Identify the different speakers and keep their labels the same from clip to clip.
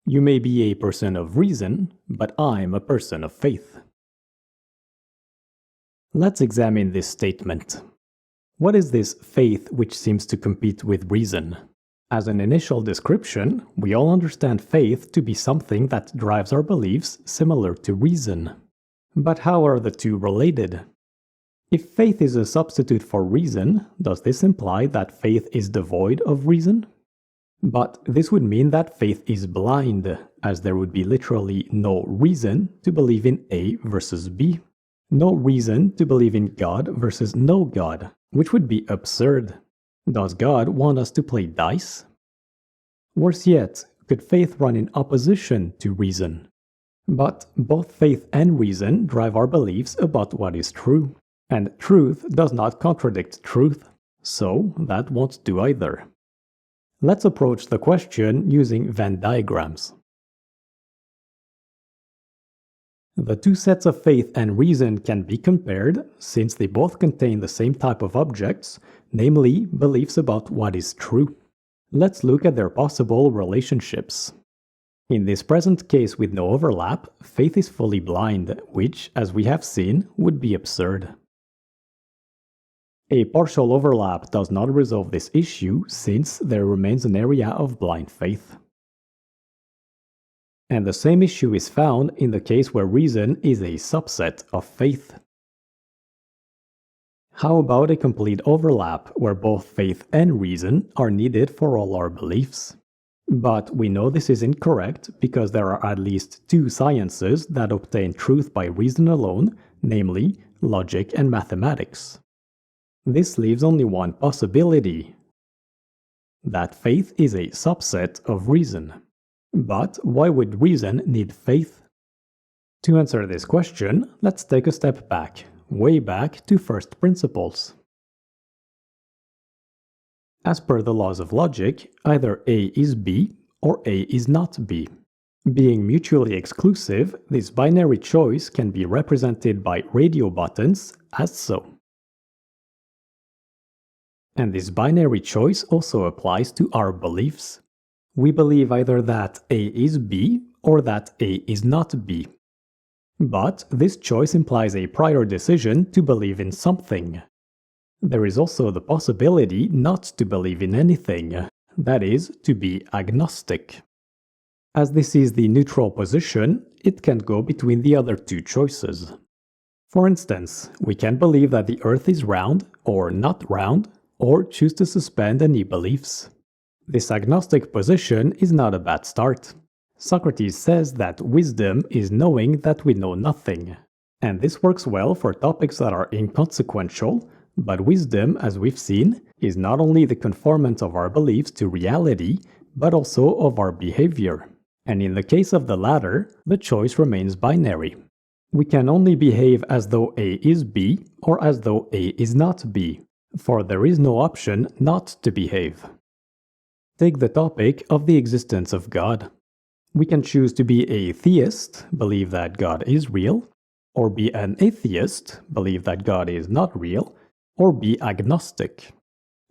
Speaker 1: You may be a person of reason, but I'm a person of faith. Let's examine this statement. What is this faith which seems to compete with reason? As an initial description, we all understand faith to be something that drives our beliefs similar to reason. But how are the two related? If faith is a substitute for reason, does this imply that faith is devoid of reason? But this would mean that faith is blind, as there would be literally no reason to believe in A versus B, no reason to believe in God versus no God, which would be absurd. Does God want us to play dice? Worse yet, could faith run in opposition to reason? But both faith and reason drive our beliefs about what is true, and truth does not contradict truth, so that won't do either. Let's approach the question using Venn diagrams. The two sets of faith and reason can be compared since they both contain the same type of objects, namely beliefs about what is true. Let's look at their possible relationships. In this present case with no overlap, faith is fully blind, which, as we have seen, would be absurd. A partial overlap does not resolve this issue since there remains an area of blind faith. And the same issue is found in the case where reason is a subset of faith. How about a complete overlap where both faith and reason are needed for all our beliefs? But we know this is incorrect because there are at least two sciences that obtain truth by reason alone, namely logic and mathematics. This leaves only one possibility: that faith is a subset of reason. But why would reason need faith? To answer this question, let's take a step back, way back to first principles. As per the laws of logic, either A is B or A is not B. Being mutually exclusive, this binary choice can be represented by radio buttons as so. And this binary choice also applies to our beliefs. We believe either that A is B or that A is not B. But this choice implies a prior decision to believe in something. There is also the possibility not to believe in anything, that is, to be agnostic. As this is the neutral position, it can go between the other two choices. For instance, we can believe that the Earth is round or not round, or choose to suspend any beliefs. This agnostic position is not a bad start. Socrates says that wisdom is knowing that we know nothing. And this works well for topics that are inconsequential, but wisdom, as we've seen, is not only the conformance of our beliefs to reality, but also of our behavior. And in the case of the latter, the choice remains binary. We can only behave as though A is B or as though A is not B, for there is no option not to behave. Take the topic of the existence of God. We can choose to be a theist, believe that God is real, or be an atheist, believe that God is not real, or be agnostic.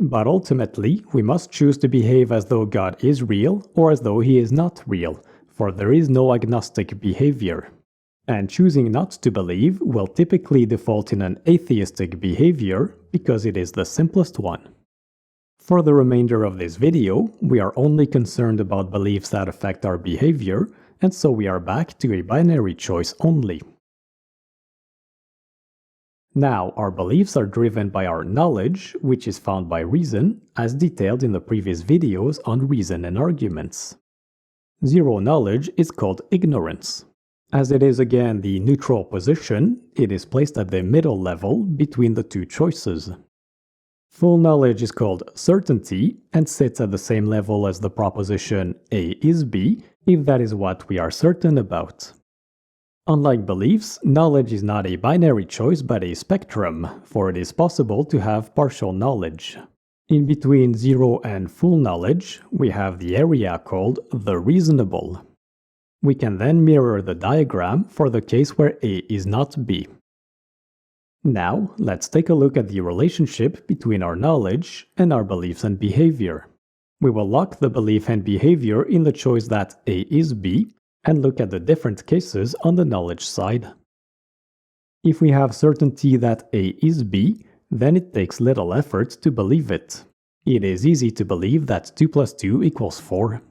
Speaker 1: But ultimately, we must choose to behave as though God is real or as though he is not real, for there is no agnostic behavior. And choosing not to believe will typically default in an atheistic behavior because it is the simplest one. For the remainder of this video, we are only concerned about beliefs that affect our behavior, and so we are back to a binary choice only. Now, our beliefs are driven by our knowledge, which is found by reason, as detailed in the previous videos on reason and arguments. Zero knowledge is called ignorance. As it is again the neutral position, it is placed at the middle level between the two choices. Full knowledge is called certainty and sits at the same level as the proposition A is B, if that is what we are certain about. Unlike beliefs, knowledge is not a binary choice but a spectrum, for it is possible to have partial knowledge. In between zero and full knowledge, we have the area called the reasonable. We can then mirror the diagram for the case where A is not B. Now, let's take a look at the relationship between our knowledge and our beliefs and behavior. We will lock the belief and behavior in the choice that A is B and look at the different cases on the knowledge side. If we have certainty that A is B, then it takes little effort to believe it. It is easy to believe that 2 plus 2 equals 4.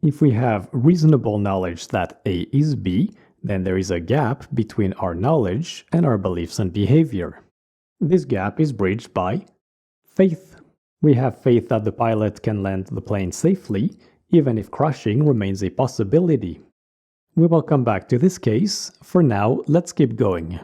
Speaker 1: If we have reasonable knowledge that A is B, then there is a gap between our knowledge and our beliefs and behavior. This gap is bridged by faith. We have faith that the pilot can land the plane safely, even if crashing remains a possibility. We will come back to this case. For now, let's keep going.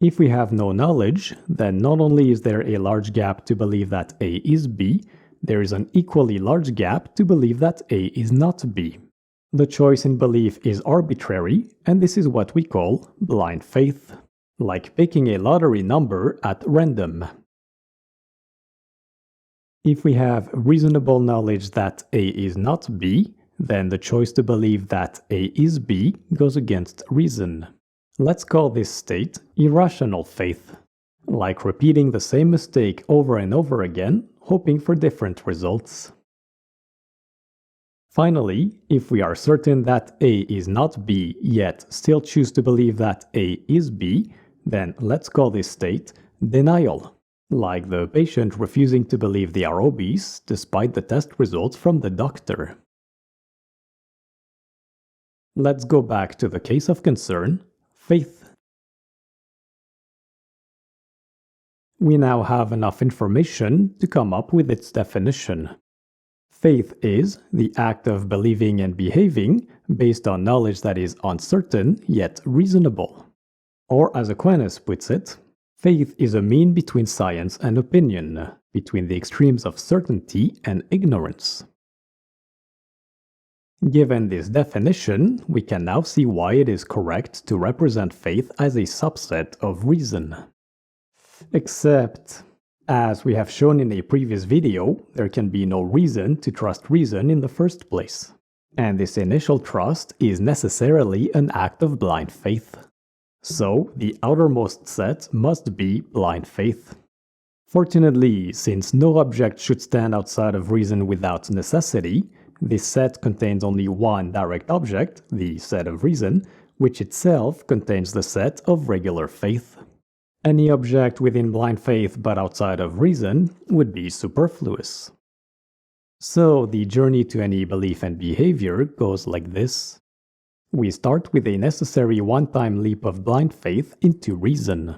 Speaker 1: If we have no knowledge, then not only is there a large gap to believe that A is B, there is an equally large gap to believe that A is not B. The choice in belief is arbitrary, and this is what we call blind faith, like picking a lottery number at random. If we have reasonable knowledge that A is not B, then the choice to believe that A is B goes against reason. Let's call this state irrational faith, like repeating the same mistake over and over again, hoping for different results. Finally, if we are certain that A is not B yet still choose to believe that A is B, then let's call this state denial, like the patient refusing to believe they are obese despite the test results from the doctor. Let's go back to the case of concern, faith. We now have enough information to come up with its definition. Faith is the act of believing and behaving based on knowledge that is uncertain yet reasonable. Or as Aquinas puts it, faith is a mean between science and opinion, between the extremes of certainty and ignorance. Given this definition, we can now see why it is correct to represent faith as a subset of reason. Except, as we have shown in a previous video, there can be no reason to trust reason in the first place. And this initial trust is necessarily an act of blind faith. So, the outermost set must be blind faith. Fortunately, since no object should stand outside of reason without necessity, this set contains only one direct object, the set of reason, which itself contains the set of regular faith. Any object within blind faith but outside of reason would be superfluous. So the journey to any belief and behavior goes like this. We start with a necessary one-time leap of blind faith into reason.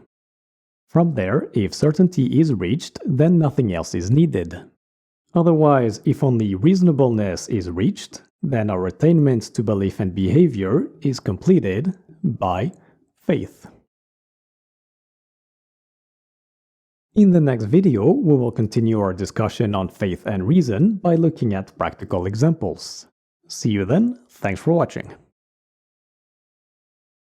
Speaker 1: From there, if certainty is reached, then nothing else is needed. Otherwise, if only reasonableness is reached, then our attainment to belief and behavior is completed by faith. In the next video, we will continue our discussion on faith and reason by looking at practical examples. See you then, thanks for watching.